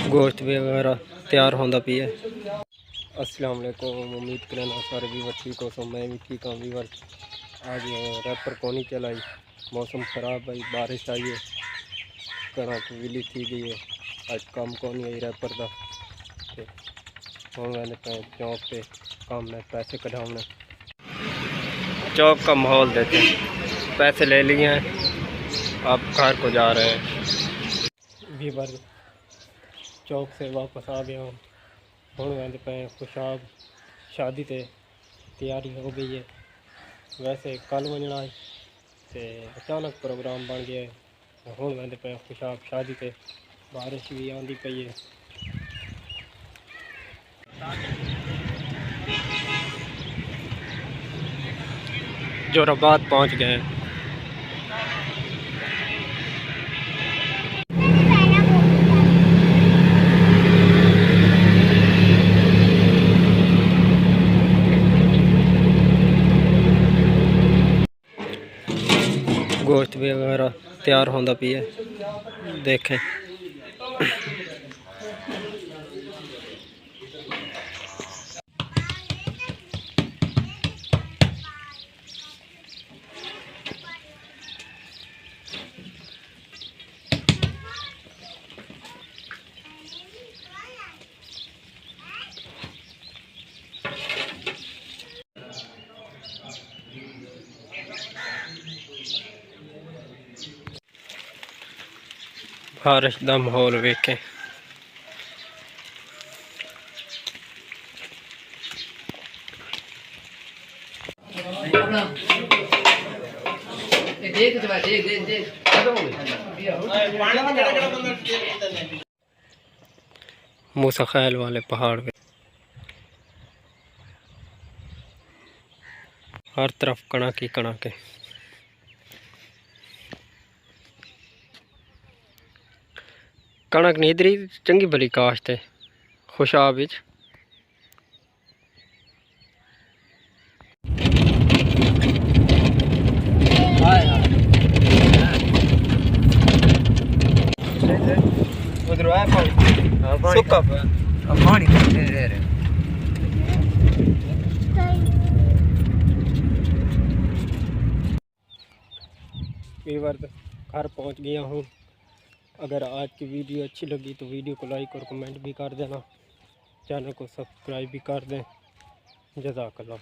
गोश्त वगैरह तैयार होंदा पी है। अस्सलाम वालेकुम, उम्मीद करना सारे भी ठीक हो। मैं भी ठीक हूँ वीवर। आज रैपर को नहीं चलाई, मौसम ख़राब है, बारिश आई है, कणक विली थी गई है। आज काम को नहीं आई रैपर का। मैंने चौक पे काम में पैसे कढ़ाने, चौक का माहौल देते हैं। पैसे ले लिए हैं, आप घर को जा रहे हैं। वीवर चौक से वापस आ गया हूँ। हूँ कहते पे खुशाब शादी ते तैयारी हो गई है। वैसे कल बनना है तो अचानक प्रोग्राम बन गया है। हूँ कहते पे खुशाब शादी ते बारिश भी आँधी पई है। जोराबाद पहुँच गए हैं। गोश्त वगैरह तैयार होंदा पी है, देखें। बारिश का माहौल वेखें। मूसा खैल वाले पहाड़ पे हर तरफ कणक ही कणक है। कणक नहीं इधर चंगी भली काश्त है खुशाब विच। उधर है पानी सुक्का पानी वीवर घर पहुंच गया हूँ। अगर आज की वीडियो अच्छी लगी तो वीडियो को लाइक और कमेंट भी कर देना, चैनल को सब्सक्राइब भी कर दें। जज़ाकल्लाह।